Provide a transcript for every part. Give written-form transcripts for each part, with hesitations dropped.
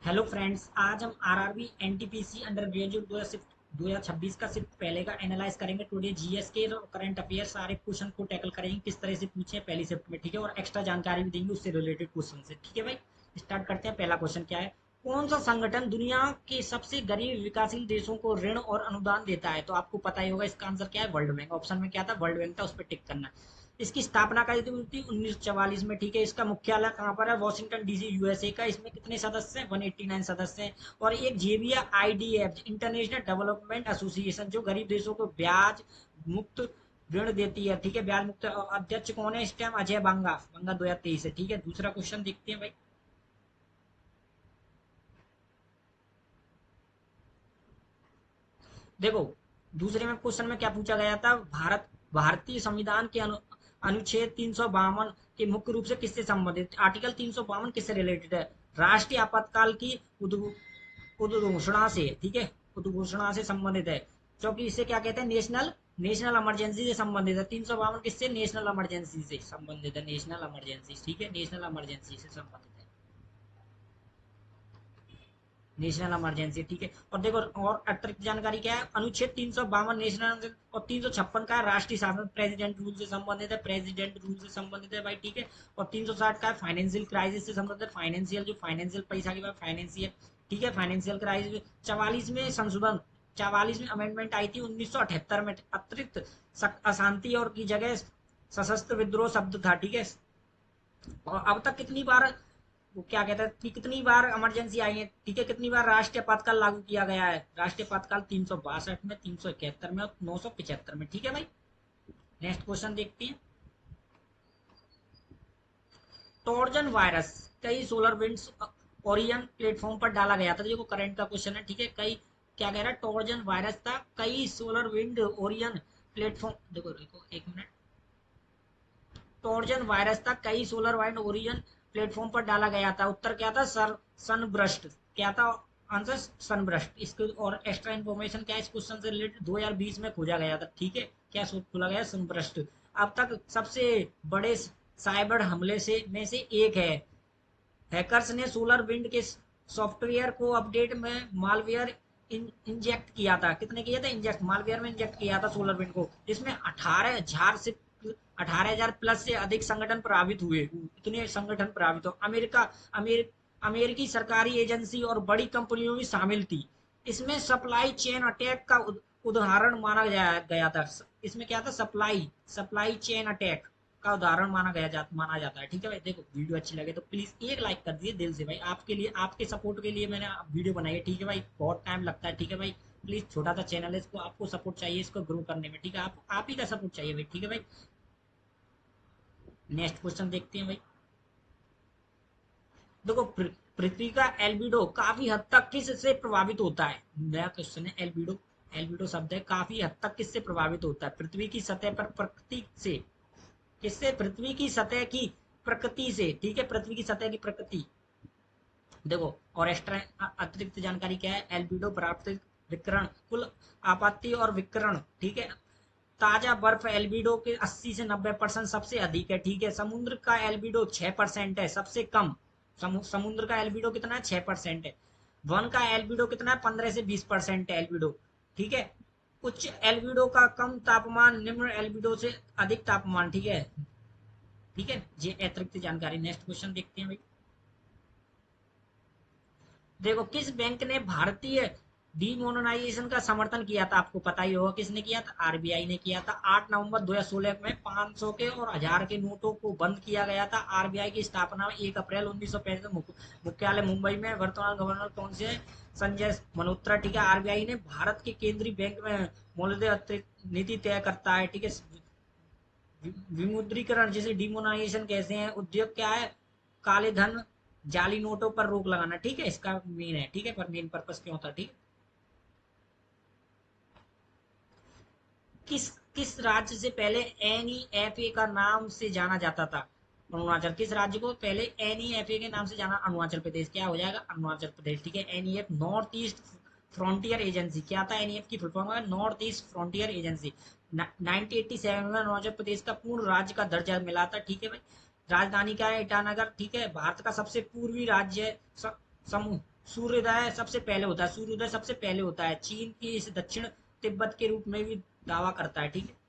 Hello friends, आज हम RRB NTPC under graduate 2026 का सिर्फ पहले का एनालाइज करेंगे। टुडे जीएस के और करंट अफेयर सारे क्वेश्चन को टैकल करेंगे, किस तरह से पूछे पहली शिफ्ट में, ठीक है। और एक्स्ट्रा जानकारी भी देंगे उससे रिलेटेड क्वेश्चन से, ठीक है भाई। स्टार्ट करते हैं। पहला क्वेश्चन क्या है? कौन सा संगठन दुनिया के सबसे गरीब विकासशील देशों को ऋण और अनुदान देता है? तो आपको पता ही होगा इसका आंसर क्या है, वर्ल्ड बैंक। ऑप्शन में क्या था, वर्ल्ड बैंक था, उस पर टिक करना है। इसकी स्थापना करी थी 1944 में, ठीक है। इसका मुख्यालय कहाँ पर है? वॉशिंगटन डीसी, यूएसए का। इसमें कितने सदस्य हैं? 189 सदस्य हैं। और एक जेबीआ आईडीएफ, इंटरनेशनल डेवलपमेंट एसोसिएशन, जो गरीब देशों को ब्याज मुक्त ऋण देती है, ठीक है, ब्याज मुक्त। अध्यक्ष कौन है इस टाइम? अजय बांगा। बांगा 2023 है, ठीक है। दूसरा क्वेश्चन देखते हैं भाई। देखो, दूसरे में क्वेश्चन में क्या पूछा गया था? भारतीय संविधान के अनुच्छेद 352 के मुख्य रूप से किससे संबंधित? आर्टिकल 352 किससे रिलेटेड है? राष्ट्रीय आपातकाल की उद्घोषणा से, ठीक है, उद्घोषणा से संबंधित है। क्योंकि इसे क्या कहते हैं? नेशनल नेशनल इमरजेंसी से संबंधित है। 352 किससे? नेशनल इमरजेंसी से संबंधित है। नेशनल इमरजेंसी, ठीक है, नेशनल इमरजेंसी से संबंधित है। नेशनल इमरजेंसी, ठीक है। और देखो, और अतिरिक्त जानकारी क्या है? अनुच्छेद 352 नेशनल, और 356 का है राष्ट्रीय शासन, प्रेसिडेंट रूल से संबंधित है। प्रेसिडेंट रूल से संबंधित है भाई, ठीक है। और 360 का है फाइनेंशियल क्राइसिस से संबंधित है। फाइनेंशियल, जो फाइनेंशियल पैसा की बात, फाइनेंशियल, ठीक है, फाइनेंशियल क्राइसिस। 44 में संशोधन, 44 में अमेंडमेंट आई थी 1978 में। अतिरिक्त अशांति और की जगह सशस्त्र विद्रोह शब्द था, ठीक है। और अब तक कितनी बार, वो क्या कहते हैं कि कितनी बार इमरजेंसी आई है, ठीक है, कितनी बार राष्ट्रीय आपातकाल लागू किया गया है? राष्ट्रीय आपातकाल 362 में, 371 में और 975 में, ठीक है भाई। नेक्स्ट क्वेश्चन देखते हैं। टॉर्जन वायरस कई सोलर विंड्स ओरियन प्लेटफॉर्म पर डाला गया था। देखो, करंट का क्वेश्चन है, ठीक है। कई, क्या कह रहा है? टॉर्जन वायरस था कई सोलर विंड ओरियन प्लेटफॉर्म, देखो देखो एक मिनट। टॉर्जन वायरस था कई सोलर वाइंड ओरियन प्लेटफॉर्म पर डाला गया था। उत्तर क्या था? सर सनब्रस्ट। क्या था आंसर? सनब्रस्ट। इसके और एक्स्ट्रा इन्फॉर्मेशन क्या है इस क्वेश्चन से रिलेटेड? 2020 में खोजा गया था, ठीक है। क्या खोला गया? सनब्रस्ट। अब तक सबसे बड़े साइबर हमले से में से एक है। हैकर्स ने सोलर विंड के सॉफ्टवेयर को अपडेट में मालवेयर इंजेक्ट किया था। कितने किया था? इंजेक्ट, मालवेयर में इंजेक्ट किया था सोलर विंड को। इसमें 18,000 प्लस से अधिक संगठन प्रभावित हुए। इतने संगठन प्रभावित हो। अमेरिकी सरकारी एजेंसी और बड़ी कंपनियों भी शामिल थी। इसमें सप्लाई चेन अटैक का उदाहरण माना गया था। इसमें क्या था? सप्लाई सप्लाई चेन अटैक का उदाहरण माना जाता है, ठीक है भाई। देखो, वीडियो अच्छी लगे तो प्लीज एक लाइक कर दीजिए दिल से भाई। आपके लिए, आपके सपोर्ट के लिए मैंने वीडियो बनाई है, ठीक है भाई। बहुत टाइम लगता है, ठीक है भाई। प्लीज, छोटा सा चैनल है, इसको आपको सपोर्ट चाहिए, इसको ग्रो करने में, ठीक है। आप ही का सपोर्ट चाहिए भाई, ठीक है भाई। नेक्स्ट क्वेश्चन देखते हैं भाई। देखो, पृथ्वी का एल्बिडो काफी हद तक किससे प्रभावित होता है? नया क्वेश्चन है। एल्बिडो, एल्बिडो शब्द है, काफी हद तक किससे प्रभावित होता है? पृथ्वी की सतह पर प्रकृति से। किससे? पृथ्वी की सतह की प्रकृति से, ठीक है, पृथ्वी की सतह की प्रकृति। देखो, और एक्स्ट्रा अतिरिक्त जानकारी क्या है? एल्बिडो प्राप्त विकिरण, कुल आपत्ति और विकिरण, ठीक है। ताजा बर्फ एल्बिडो के 80 से 90% सबसे अधिक है, ठीक है। समुद्र का एल्बिडो 6% है, सबसे कम। समुद्र का एल्बिडो कितना है? 6% है। वन का एल्बिडो कितना है? 15 से 20% है एल्बिडो, ठीक है। उच्च एल्बिडो का कम तापमान, निम्न एल्बिडो से अधिक तापमान, ठीक है। ठीक है, ये अतिरिक्त जानकारी। नेक्स्ट क्वेश्चन देखते हैं भाई। देखो, किस बैंक ने भारतीय डीमोनेटाइजेशन का समर्थन किया था? आपको पता ही होगा किसने किया था। आरबीआई ने किया था। 8 नवंबर 2016 में 500 के और 1000 के नोटों को बंद किया गया था। आरबीआई की स्थापना में 1 अप्रैल 1965 में मुख्यालय मुंबई में। वर्तमान गवर्नर कौन से हैं? संजय मल्होत्रा, ठीक है। आरबीआई ने भारत के केंद्रीय बैंक में मौद्रिक नीति तय करता है, ठीक है। विमुद्रीकरण, जिसे डिमोनाइजेशन कहते हैं, उद्योग क्या है? काले धन, जाली नोटों पर रोक लगाना, ठीक है, इसका मेन है, ठीक है। पर मेन पर्पस क्यों था, ठीक। किस किस राज्य से पहले एनईएफए का नाम से जाना जाता था? अरुणाचल। किस राज्य को पहले एनईएफए के नाम से जाना? अरुणाचल प्रदेश। क्या हो जाएगा? अरुणाचल प्रदेश, ठीक है। NEF, north east frontier agency. क्या था एनईएफ की फुल फॉर्म? है नॉर्थ ईस्ट फ्रंटियर एजेंसी। 1987 में अरुणाचल प्रदेश का पूर्ण राज्य का दर्जा मिला था, ठीक है भाई। राजधानी क्या है? ईटानगर, ठीक है। भारत का सबसे पूर्वी राज्य है समूह सूर्योदय सबसे पहले होता है, सूर्योदय सबसे पहले होता है। चीन की इस दक्षिण तिब्बत के रूप में भी दावा करता है, ठीक है।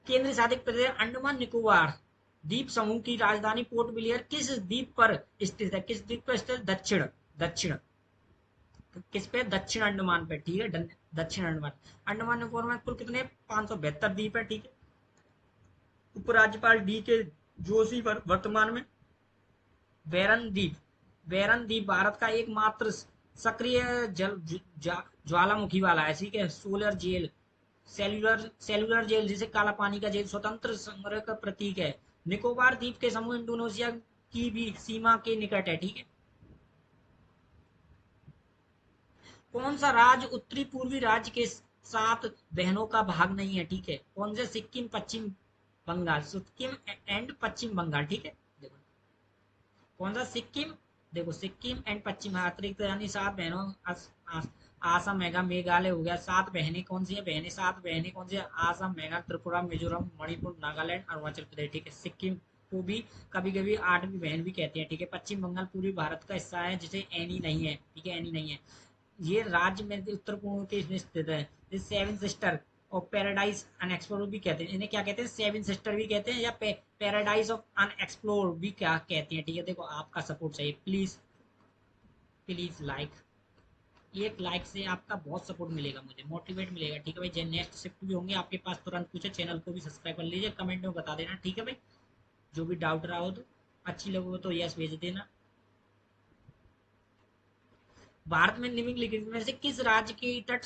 केंद्र शासित प्रदेश अंडमान निकोबार द्वीप समूह की राजधानी पोर्ट ब्लेयर किस द्वीप पर स्थित है? किस द्वीप पर स्थित? दक्षिण, दक्षिण किस पे? दक्षिण अंडमान पे, ठीक है। दक्षिण अंडमान, अंडमान निकोबार में कुल कितने? 572 द्वीप है, ठीक है। उपराज्यपाल डी के जोशी वर्तमान में। बैरन द्वीप, बैरन द्वीप भारत का एकमात्र सक्रिय जल ज्वालामुखी वाला है, ठीक है। सोलर जेल, सेलुलर जेल जिसे काला पानी का जेल स्वतंत्र संग्रह का प्रतीक है। निकोबार द्वीप के समूह इंडोनेशिया की भी सीमा के निकट है, ठीक है। कौन सा राज्य उत्तरी पूर्वी राज्य के 7 बहनों का भाग नहीं है? ठीक है। कौन से? सिक्किम, पश्चिम बंगाल, सिक्किम एंड पश्चिम बंगाल, ठीक है। देखो कौन सा? सिक्किम, देखो सिक्किम एंड पश्चिम अतिरिक्त यानी 7 बहनों। आसम मेघा मेघालय हो गया। 7 बहनें कौन सी है? बहनें 7 बहनें कौन सी है? आसम, मेघा, त्रिपुरा, मिजोरम, मणिपुर, नागालैंड, अरुणाचल प्रदेश, ठीक है। सिक्किम को भी कभी कभी 8वीं बहन भी कहते हैं, ठीक है। पश्चिम बंगाल पूर्वी भारत का हिस्सा है जिसे एनी नहीं है, ठीक है। एनी नहीं है, ये राज्य में उत्तर पूर्व के इसमें स्थित है। सेवन सिस्टर और पैराडाइज अनएक्सप्लोर भी कहते हैं इन्हें। क्या कहते हैं? सेवन सिस्टर भी कहते हैं या पैराडाइज ऑफ अनएक्सप्लोर भी क्या कहते हैं, ठीक है। देखो आपका सपोर्ट चाहिए, प्लीज प्लीज लाइक, एक लाइक से आपका बहुत सपोर्ट मिलेगा, मुझे मोटिवेट मिलेगा, ठीक है भाई। नेक्स्ट शिफ्ट भी होंगे आपके पास, तुरंत पूछे। चैनल को भी सब्सक्राइब कर लीजिए, कमेंट में बता देना, ठीक है भाई। जो भी डाउट रहा हो तो, अच्छी लगे तो यस भेज देना। भारत में निम्नलिखित में से किस राज्य की तट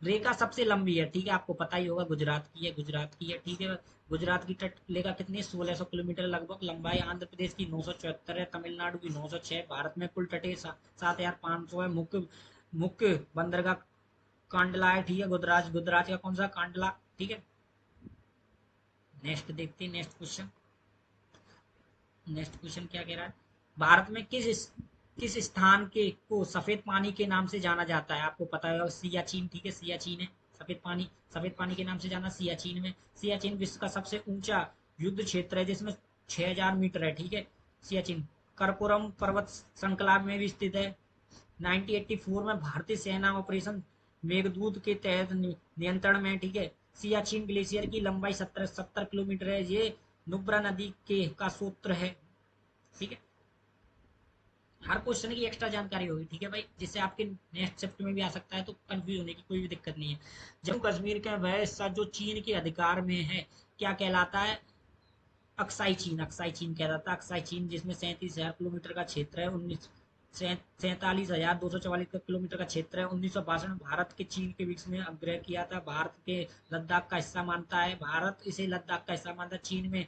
रेखा सबसे लंबी है? ठीक है, आपको पता ही होगा, गुजरात की है, गुजरात की है, ठीक है। गुजरात की तट रेखा कितनी? 1600 किलोमीटर लगभग लंबाई। आंध्र प्रदेश की 974 है, तमिलनाडु की 906। भारत में कुल तटें 7500 है। मुख्य मुख्य बंदरगाह कांडला है, ठीक है। गुजरात, गुजरात का कौन सा? कांडला, ठीक है। नेक्स्ट देखते हैं, नेक्स्ट क्वेश्चन। नेक्स्ट क्वेश्चन क्या कह रहा है? भारत में किस स्थान के को सफेद पानी के नाम से जाना जाता है? आपको पता है सियाचिन, ठीक है। सियाचिन है सफेद पानी के नाम से जाना सियाचिन में। सियाचिन विश्व का सबसे ऊंचा युद्ध क्षेत्र है जिसमें 6000 मीटर है, ठीक है। सियाचिन करकोरम पर्वत श्रृंखला में भी स्थित है। 1984 में भारतीय सेना ऑपरेशन मेघदूत के तहत नियंत्रण में, ठीक है। सियाचिन ग्लेशियर की लंबाई 70 किलोमीटर है। ये नुब्रा नदी के का सूत्र है, ठीक है। हर क्वेश्चन की एक्स्ट्रा जानकारी होगी, ठीक है भाई, जिससे आपके नेक्स्ट शिफ्ट में भी आ सकता है, तो कंफ्यूज होने की कोई भी दिक्कत नहीं है। जम्मू कश्मीर का वह हिस्सा जो चीन के अधिकार में है क्या कहलाता है? अक्साई चीन, अक्साई चीन कहलाता है। अक्साई चीन जिसमें 37,000 किलोमीटर का क्षेत्र है। 47,244 किलोमीटर का क्षेत्र है। 1962 में भारत के चीन के बीच में आग्रह किया था। भारत के लद्दाख का हिस्सा मानता है, भारत इसे लद्दाख का हिस्सा मानता है। चीन में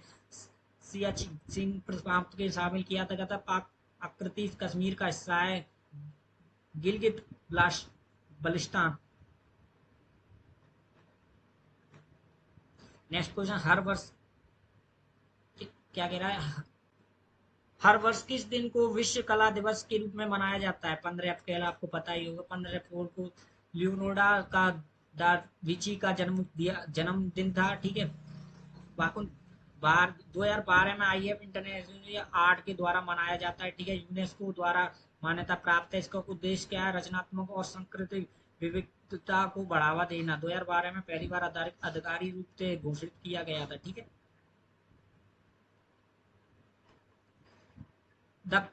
सियाचिन प्रांत के शामिल किया था। पाक आकृति कश्मीर का हिस्सा है। गिलगित बल्टिस्तान। नेक्स्ट क्वेश्चन, हर वर्ष क्या कह रहा है? हर वर्ष किस दिन को विश्व कला दिवस के रूप में मनाया जाता है? 15 अप्रैल, आपको पता ही होगा। 15 अप्रैल को लियोनार्डो का दा विंची का जन्मदिन था, ठीक है। बाकुन बार 2012 में आईएफ इंटरनेशनल आर्ट के द्वारा मनाया जाता है, ठीक है। यूनेस्को द्वारा मान्यता प्राप्त है। इसका उद्देश्य क्या है? रचनात्मक और सांस्कृतिक विविधता को बढ़ावा देना। 2012 में पहली बार आधिकारिक रूप से घोषित किया गया था, ठीक है। द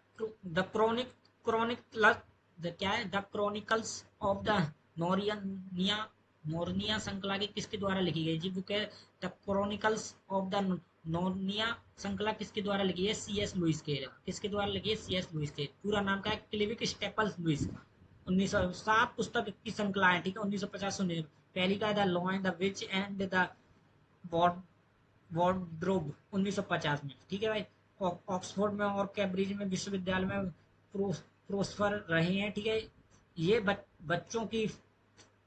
द क्रॉनिक क्या है? द क्रॉनिकल्स ऑफ द नोरियनिया नोर्निया श्रृंखला की किसके द्वारा लिखी गई जी बुक है? द क्रॉनिकल्स ऑफ द नोर्निया श्रृंखला किसके द्वारा लिखी है? सी एस लुइस के। किसके द्वारा लिखी है? सी एस लुइस के। पूरा नाम क्या है? क्लिविक स्टेपल्स लुइस। 1907 पुस्तक की श्रृंखला है, ठीक है। 1950 पहली का the lion, the which and the wardrobe 1950 में, ठीक है भाई। ऑक्सफोर्ड में और कैम्ब्रिज में विश्वविद्यालय में प्रोस्पर रहे हैं, ठीक है। ये बच्चों की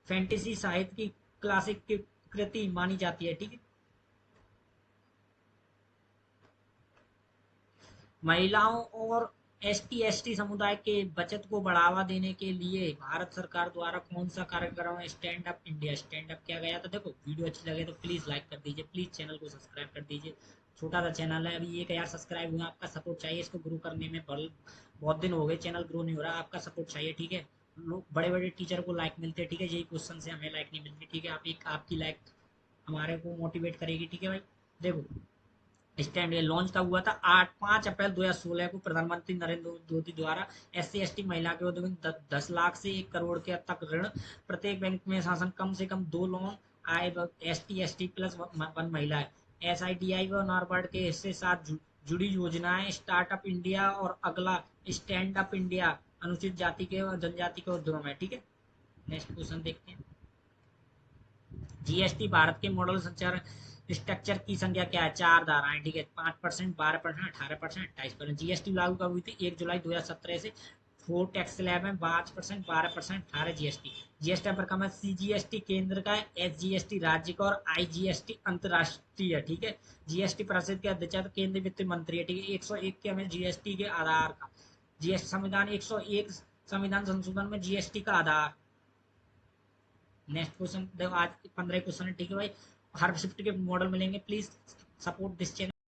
फैंटेसी साहित्य की क्लासिक की कृति मानी जाती है, ठीक है। महिलाओं और एसटी समुदाय के बचत को बढ़ावा देने के लिए भारत सरकार द्वारा कौन सा कार्यक्रम है? Stand up India. Stand up किया गया था। देखो वीडियो अच्छी लगे तो प्लीज लाइक कर दीजिए, प्लीज चैनल को सब्सक्राइब कर दीजिए। छोटा सा चैनल है, अभी 1000 सब्सक्राइब हुआ, आपका सपोर्ट चाहिए इसको ग्रो करने में। बहुत दिन हो गए चैनल ग्रो नहीं हो रहा, आपका सपोर्ट चाहिए, ठीक है। लोग बड़े बड़े टीचर को लाइक मिलते हैं, ठीक है, यही क्वेश्चन से हमें लाइक नहीं मिलती, ठीक है। आप एक आपकी लाइक हमारे को मोटिवेट करेगी, ठीक है भाई। देखो स्टैंड ये लॉन्च का हुआ था 5 अप्रैल 2016 को प्रधानमंत्री नरेंद्र मोदी द्वारा। SC ST महिला के उद्यमी 10 लाख से 1 करोड़ के तक ऋण, प्रत्येक बैंक में शासन कम से कम 2 लोन आए। ST ST प्लस 1 महिला है। SIDI व नाबार्ड के हिस्से साथ जुड़ी योजनाएं स्टार्टअप इंडिया और अगला स्टैंड अप इंडिया अनुसूचित जाति के और जनजाति के उद्यम है, ठीक है। नेक्स्ट क्वेश्चन देखते हैं। GST भारत के मॉडल संचार स्ट्रक्चर की संख्या क्या है? 4 धाराएं, ठीक है। 5%, 12%, 18%, 28%। GST लागू कब हुई थी? 1 जुलाई 2017 से। 4 टैक्स स्लैब है, 5%, 12%, 18 GST। GST पर कम है। CGST केंद्र का है, SGST राज्य का और IGST अंतरराष्ट्रीय है, ठीक है। GST परिषद के अध्यक्ष है, केंद्रीय वित्त मंत्री है, ठीक है। 101 के हमें GST के आधार का GST संविधान 101 संविधान संशोधन में GST का आधार। नेक्स्ट क्वेश्चन देखो, आज 15 क्वेश्चन है, ठीक है भाई। हर शिफ्ट के मॉडल मिलेंगे, प्लीज सपोर्ट दिस चैनल।